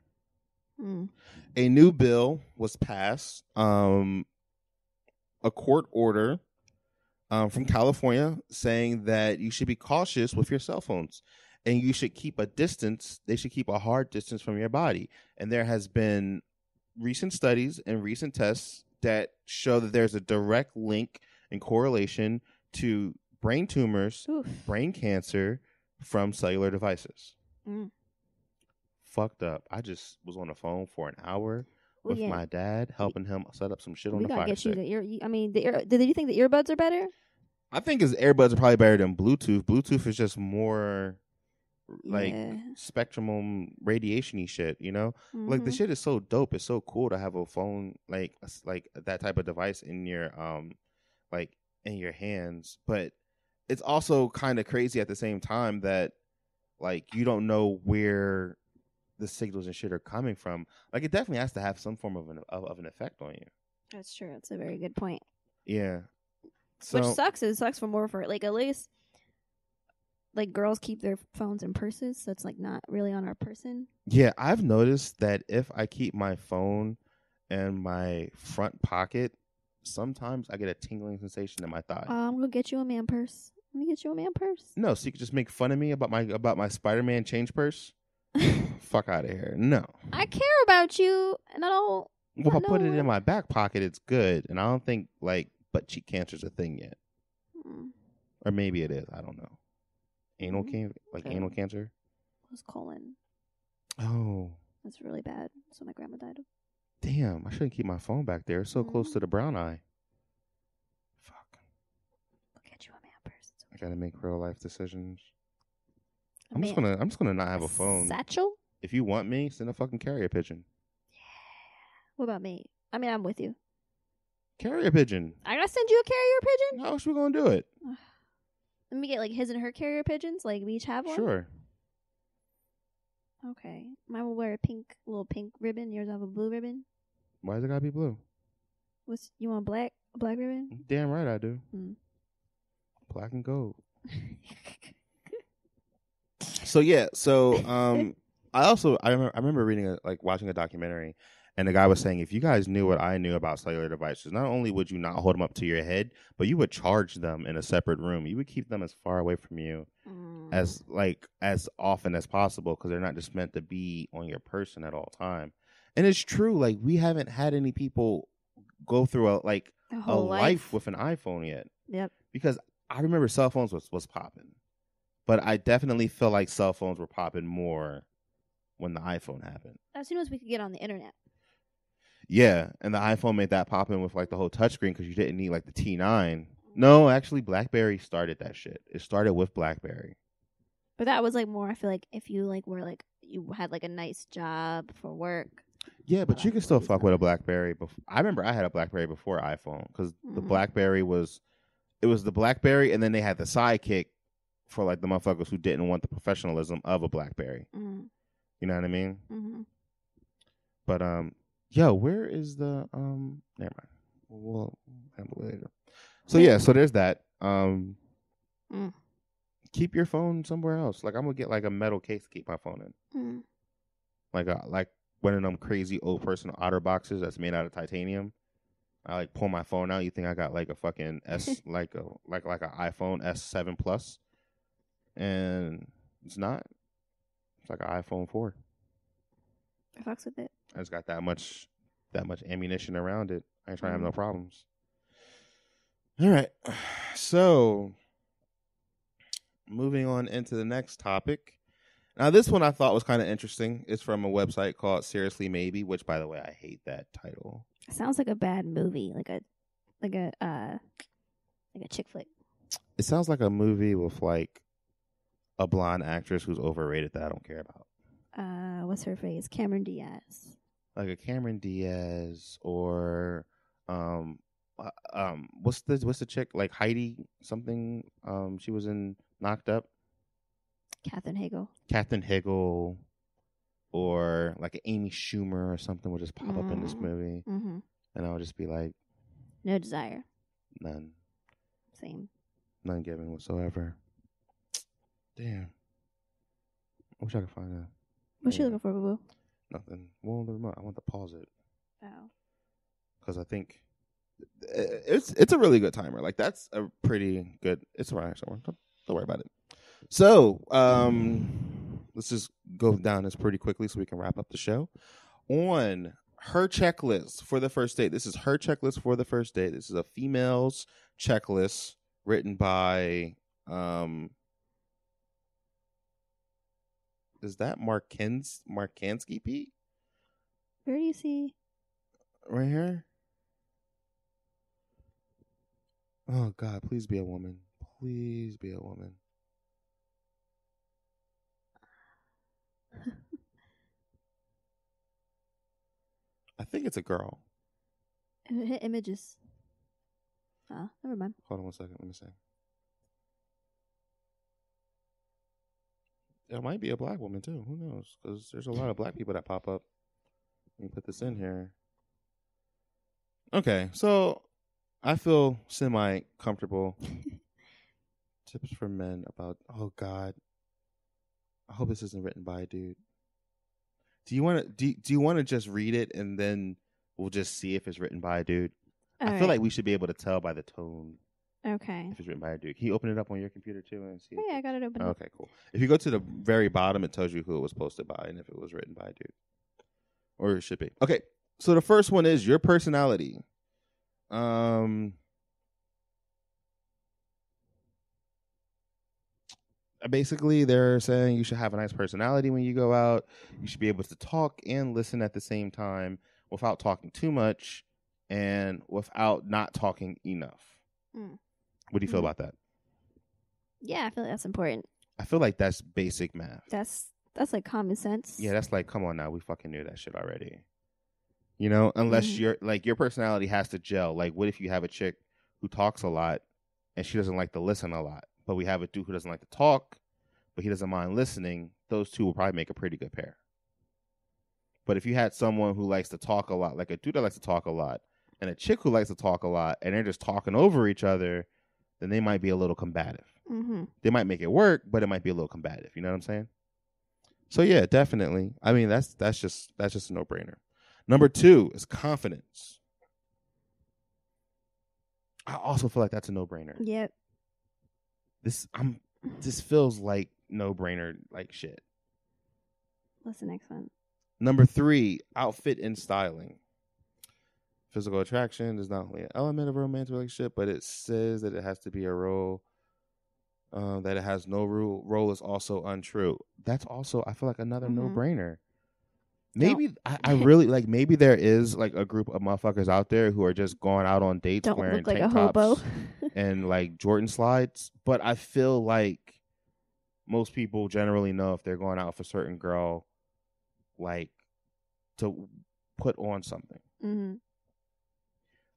A new bill was passed, a court order from California saying that you should be cautious with your cell phones and you should keep a distance. They should keep a hard distance from your body. And there has been recent studies and recent tests that show that there's a direct link and correlation to brain tumors, brain cancer from cellular devices. Fucked up. I just was on the phone for an hour with my dad, helping him set up some shit on the fire stick. Did you think the earbuds are better? I think his earbuds are probably better than Bluetooth. Bluetooth is just more like spectrum radiation-y shit, you know? Like, the shit is so dope. It's so cool to have a phone like that type of device in your in your hands, but it's also kind of crazy at the same time that like you don't know where the signals and shit are coming from. Like, it definitely has to have some form of an effect on you. That's true. That's a very good point. Yeah. Which sucks. It sucks for like, at least like girls keep their phones in purses, so it's like not really on our person. Yeah, I've noticed that if I keep my phone in my front pocket, sometimes I get a tingling sensation in my thigh. I'm gonna get you a man purse. Let me get you a man purse. No, so you could just make fun of me about my Spider-Man change purse? Fuck out of here. No. I care about you, and I don't. Well, if I put it in my back pocket, it's good, and I don't think like butt cheek cancer's a thing yet. Or maybe it is. I don't know. Anal anal cancer. It was colon. Oh. That's really bad. That's what my grandma died of. Damn, I shouldn't keep my phone back there. It's so close to the brown eye. Fuck. Look at you, a man purse. I gotta make real life decisions. I'm just gonna not have a phone. Satchel? If you want me, send a fucking carrier pigeon. Yeah. What about me? I mean, I'm with you. Carrier pigeon. I gotta send you a carrier pigeon? How else we gonna do it? Let me get like his and her carrier pigeons. Like we each have one. Sure. Okay. Mine will wear a little pink ribbon. Yours have a blue ribbon. Why does it gotta be blue? You want a black ribbon? Damn right I do. Black and gold. I remember reading watching a documentary, and the guy was saying if you guys knew what I knew about cellular devices, not only would you not hold them up to your head, but you would charge them in a separate room. You would keep them as far away from you as often as possible because they're not just meant to be on your person at all time. And it's true. Like, we haven't had any people go through a life with an iPhone yet. Yep. Because I remember cell phones was popping. But I definitely feel like cell phones were popping more when the iPhone happened. As soon as we could get on the internet. Yeah, and the iPhone made that popping with like the whole touchscreen because you didn't need like the T9. No, actually, BlackBerry started that shit. It started with BlackBerry. But that was like more, I feel like, if you like were like, you had like a nice job for work. Yeah, but you can still fuck with a BlackBerry. I remember I had a BlackBerry before iPhone because the BlackBerry was the BlackBerry, and then they had the Sidekick for like the motherfuckers who didn't want the professionalism of a BlackBerry. Mm-hmm. You know what I mean? Mm-hmm. But yo, where is the Never mind. We'll handle it later. So yeah, so there's that. Keep your phone somewhere else. Like, I'm gonna get like a metal case to keep my phone in. Like one of them crazy old person otter boxes that's made out of titanium. I like pull my phone out. You think I got like a fucking S like an iPhone S7 Plus, and it's not. It's like an iPhone 4. I fucks with it. I just got that much ammunition around it. I ain't trying to have no problems. All right, so moving on into the next topic. Now, this one I thought was kind of interesting. It's from a website called Seriously Maybe, which, by the way, I hate that title. It sounds like a bad movie, like a chick flick. It sounds like a movie with like a blonde actress who's overrated that I don't care about. What's her face? Cameron Diaz. Like a Cameron Diaz or what's the chick, like Heidi something? She was in Knocked Up. Katherine Hagel, or like an Amy Schumer or something will just pop up in this movie, and I'll just be like, no desire, none, same, none given whatsoever. Damn, I wish I could find that. What's you looking for, boo? Nothing. Well, the remote. I want to pause it. Oh, because I think it's a really good timer. Like, that's a pretty good. It's around somewhere. Don't worry about it. So, let's just go down this pretty quickly so we can wrap up the show. On her checklist for the first date. This is her checklist for the first date. This is a female's checklist written by, is that Markansky, Pete? Where do you see? Right here. Oh, God, please be a woman. Please be a woman. I think it's a girl. Hit images. Oh, never mind. Hold on one second. Let me see. It might be a black woman, too. Who knows? Because there's a lot of black people that pop up. Let me put this in here. Okay, so I feel semi-comfortable. Tips for men about... Oh, God. I hope this isn't written by a dude. Do you want to just read it and then we'll just see if it's written by a dude? I feel like we should be able to tell by the tone. Okay. If it's written by a dude. Can you open it up on your computer too and see? Oh, yeah, I got it open. Okay, cool. If you go to the very bottom, it tells you who it was posted by and if it was written by a dude. Or it should be. Okay. So the first one is your personality. Basically, they're saying you should have a nice personality when you go out. You should be able to talk and listen at the same time without talking too much and without not talking enough. What do you feel about that? Yeah, I feel like that's important. I feel like that's basic math. That's like common sense. Yeah, that's like, come on now, we fucking knew that shit already. You know, unless you're like, your personality has to gel. Like, what if you have a chick who talks a lot and she doesn't like to listen a lot? But we have a dude who doesn't like to talk, but he doesn't mind listening. Those two will probably make a pretty good pair. But if you had someone who likes to talk a lot, like a dude that likes to talk a lot, and a chick who likes to talk a lot, and they're just talking over each other, then they might be a little combative. They might make it work, but it might be a little combative. You know what I'm saying? So yeah, definitely. I mean, that's just a no-brainer. Number 2 is confidence. I also feel like that's a no-brainer. Yep. This feels like no-brainer, like shit. What's the next one? Number 3, outfit and styling. Physical attraction is not only an element of a romantic relationship, but it says that it has to be a role. That it has no role is also untrue. That's also, I feel like, another no-brainer. Maybe I really like. Maybe there is like a group of motherfuckers out there who are just going out on dates wearing look like tank a hobo. tops and like Jordan slides. But I feel like most people generally know if they're going out with a certain girl, like to put on something. Mm-hmm.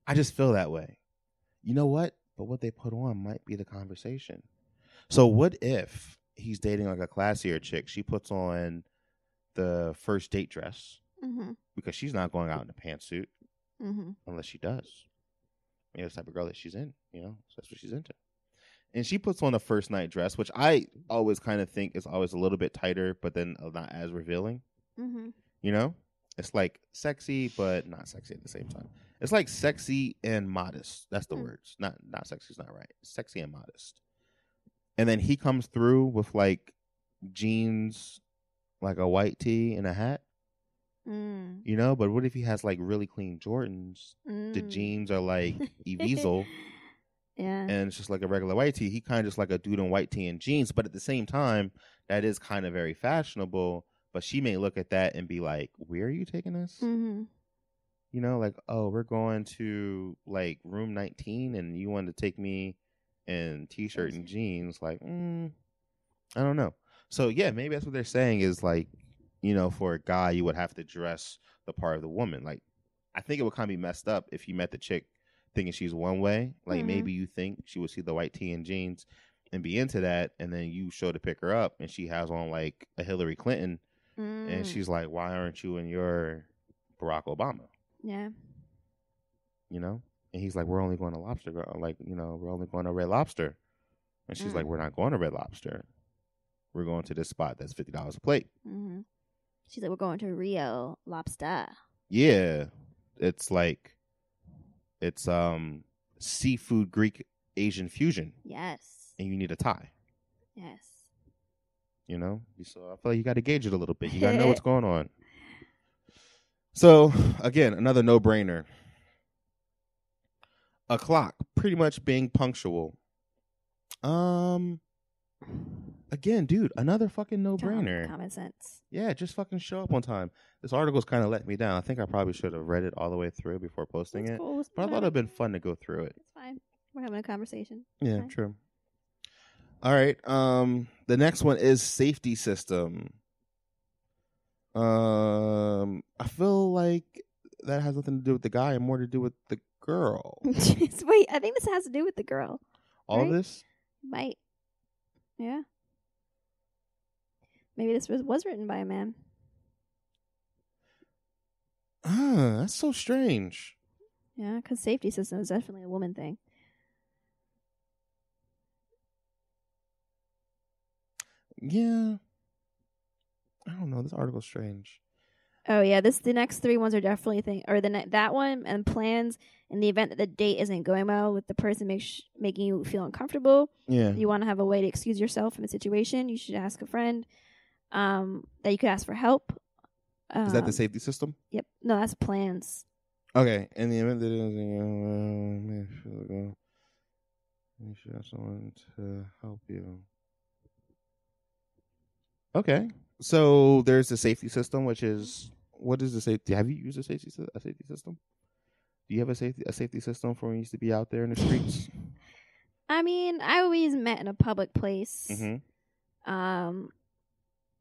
I just feel that way. You know what? But what they put on might be the conversation. So what if he's dating like a classier chick? She puts on the first date dress because she's not going out in a pantsuit unless she does. Maybe that's the type of girl that she's in, you know, so that's what she's into. And she puts on a first night dress, which I always kind of think is always a little bit tighter, but then not as revealing. You know, it's like sexy, but not sexy at the same time. It's like sexy and modest. That's the words. Not sexy is not right. Sexy and modest. And then he comes through with like jeans, like a white tee and a hat. You know, but what if he has like really clean Jordans? The jeans are like Evizel. Yeah. And it's just like a regular white tee. He kind of just like a dude in white tee and jeans. But at the same time, that is kind of very fashionable. But she may look at that and be like, where are you taking us? You know, like, oh, we're going to like room 19 and you wanted to take me in t-shirt and jeans. Like, I don't know. So, yeah, maybe that's what they're saying is like, you know, for a guy, you would have to dress the part of the woman. Like, I think it would kind of be messed up if you met the chick thinking she's one way. Like, maybe you think she would see the white tee and jeans and be into that. And then you show to pick her up and she has on like a Hillary Clinton. And she's like, why aren't you in your Barack Obama? Yeah. You know? And he's like, we're only going to Lobster Girl. Like, you know, we're only going to Red Lobster. And she's like, we're not going to Red Lobster. We're going to this spot that's $50 a plate. She's like, we're going to Rio Lobster. Yeah. It's like, it's seafood Greek Asian fusion. Yes. And you need a tie. Yes. You know? So I feel like you got to gauge it a little bit. You got to know what's going on. So, again, another no-brainer. A clock, pretty much being punctual. Again, dude, another fucking no-brainer. Common sense. Yeah, just fucking show up on time. This article's kind of let me down. I think I probably should have read it all the way through before posting it. Cool. But I thought it'd been fun to go through it. It's fine. We're having a conversation. Yeah, true. All right. The next one is safety system. I feel like that has nothing to do with the guy and more to do with the girl. Wait, I think this has to do with the girl. All of this? Might. Yeah. Maybe this was written by a man. That's so strange. Yeah, because safety system is definitely a woman thing. Yeah. I don't know. This article's strange. Oh yeah, the next 3 ones are definitely that one and plans in the event that the date isn't going well with the person making you feel uncomfortable. Yeah, you want to have a way to excuse yourself from the situation. You should ask a friend. That you could ask for help. Is that the safety system? Yep. No, that's plans. Okay. In the event that you should have someone to help you. Okay. So there's the safety system, which is, what is the safety? Have you used a safety system? Do you have a safety system for when you used to be out there in the streets? I mean, I always met in a public place.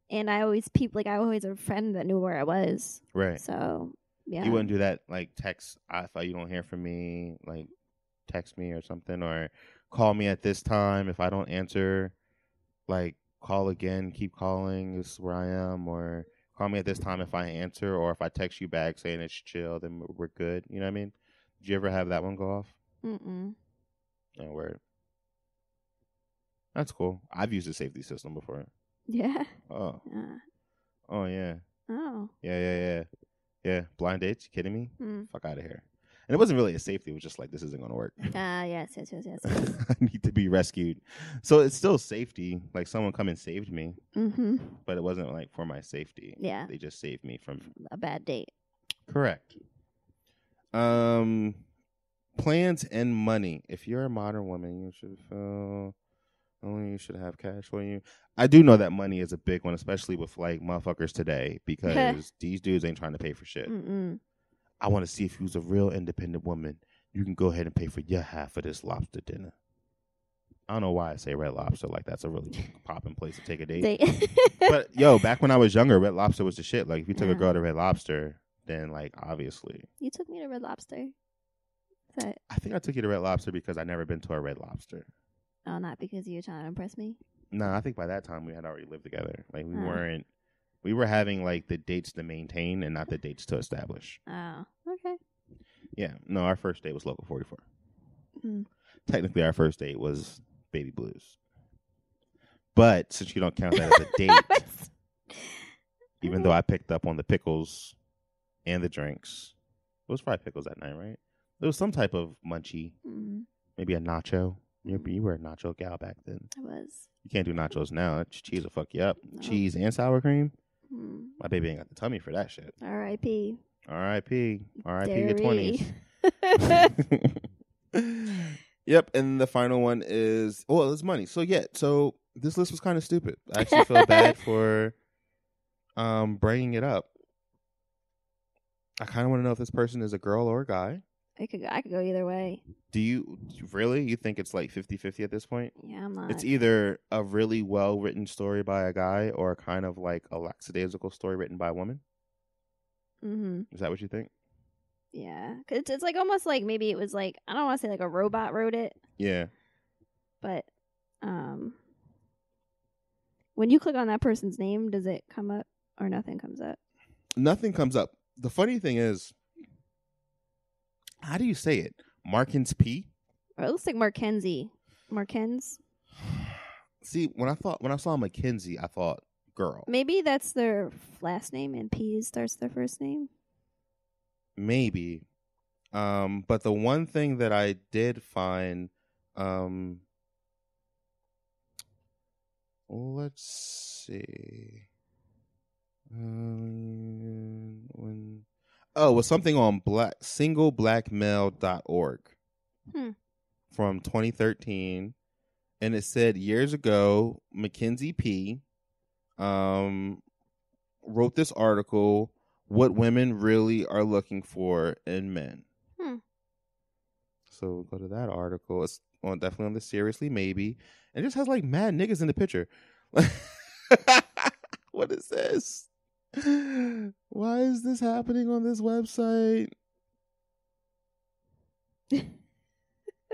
And I always I always had a friend that knew where I was. Right. So yeah. You wouldn't do that, like text if you don't hear from me, like text me or something, or call me at this time. If I don't answer, like call again, keep calling, this is where I am, or call me at this time if I answer, or if I text you back saying it's chill, then we're good. You know what I mean? Did you ever have that one go off? Mm-mm. No, word. That's cool. I've used a safety system before. Yeah. Oh. Oh, yeah. Oh. Yeah. Blind dates? You kidding me? Mm. Fuck out of here. And it wasn't really a safety. It was just like, this isn't going to work. Yes. I need to be rescued. So it's still safety. Like someone come and saved me. Mm-hmm. But it wasn't like for my safety. Yeah. They just saved me from a bad date. Correct. Plans and money. If you're a modern woman, you should feel only you should have cash for you. I do know that money is a big one, especially with like motherfuckers today, because these dudes ain't trying to pay for shit. Mm-mm. I want to see if you's a real independent woman. You can go ahead and pay for your half of this lobster dinner. I don't know why I say Red Lobster. Like, that's a really popping place to take a date. But, yo, back when I was younger, Red Lobster was the shit. Like, if you took a girl to Red Lobster, then, like, obviously. You took me to Red Lobster? I think I took you to Red Lobster because I'd never been to a Red Lobster. Oh, not because you were trying to impress me? No, I think by that time we had already lived together. Like, we were having, like, the dates to maintain and not the dates to establish. Oh, okay. Yeah. No, our first date was Local 44. Mm. Technically, our first date was Baby Blues. But since you don't count that as a date, even though I picked up on the pickles and the drinks, it was fried pickles that night, right? There was some type of munchie, maybe a nacho. You were a nacho gal back then. I was. You can't do nachos now. Cheese will fuck you up. No. Cheese and sour cream. My baby ain't got the tummy for that shit. R.I.P. R.I.P. R.I.P. your 20s. Yep, and the final one is, it's money. So, yeah, this list was kind of stupid. I actually feel bad for bringing it up. I kind of want to know if this person is a girl or a guy. I could go either way. Do you really? You think it's like 50-50 at this point? Yeah, I'm not. It's either a really well-written story by a guy or kind of like a lackadaisical story written by a woman? Mm-hmm. Is that what you think? Yeah, because it's like almost like maybe it was like, I don't want to say like a robot wrote it. Yeah. But when you click on that person's name, does it come up or nothing comes up? Nothing comes up. The funny thing is, how do you say it? Markins P? Or it looks like Markenzie. Markens? See, when I saw Mackenzie, I thought girl. Maybe that's their last name and P starts their first name. Maybe. But the one thing that I did find, let's see. Was something on singleblackmale.org from 2013. And it said years ago, Mackenzie P. wrote this article, What Women Really Are Looking For in Men. So we'll go to that article. It's definitely on the Seriously Maybe. And it just has like mad niggas in the picture. What is this? Why is this happening on this website?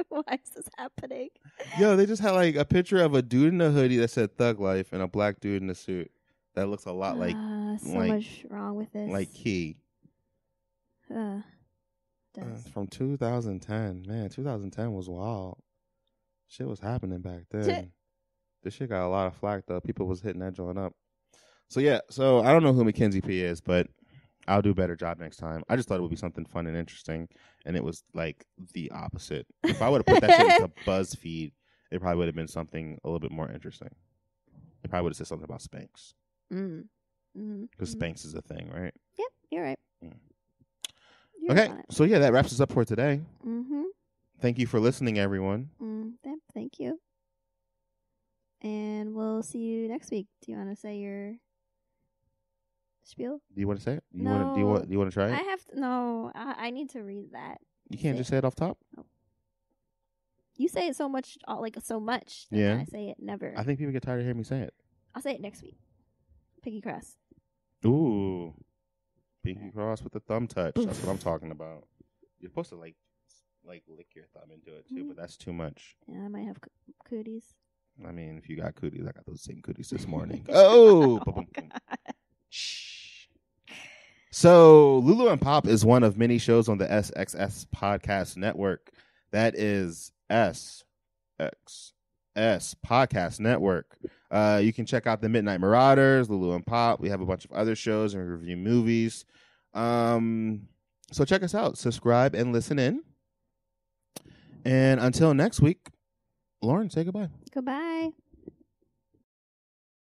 Why is this happening? Yo, they just had like a picture of a dude in a hoodie that said Thug Life and a black dude in a suit that looks a lot like much wrong with this. Like Key. From 2010. Man, 2010 was wild. Shit was happening back then. This shit got a lot of flack though. People was hitting that joint up. So yeah, I don't know who Mackenzie P is, but I'll do a better job next time. I just thought it would be something fun and interesting, and it was like the opposite. If I would have put that shit into BuzzFeed, it probably would have been something a little bit more interesting. It probably would have said something about Spanx. Because Spanx is a thing, right? Yep, you're right. Okay, so yeah, that wraps us up for today. Mm-hmm. Thank you for listening, everyone. Thank you. And we'll see you next week. Do you want to say your spiel? Do you want to say it? Do you want to try it? I have to. No, I need to read that. You can't just say it off top? No. You say it so much. Yeah. I say it never. I think people get tired of hearing me say it. I'll say it next week. Pinky cross. Ooh. Pinky cross with the thumb touch. Oof. That's what I'm talking about. You're supposed to like lick your thumb into it too, but that's too much. Yeah, I might have cooties. I mean, if you got cooties, I got those same cooties this morning. Oh! Boom. Shh. So, Lulu and Pop is one of many shows on the SXS Podcast Network. That is SXS Podcast Network. You can check out the Midnight Marauders, Lulu and Pop. We have a bunch of other shows and review movies. So check us out. Subscribe and listen in. And until next week, Lauren, say goodbye. Goodbye.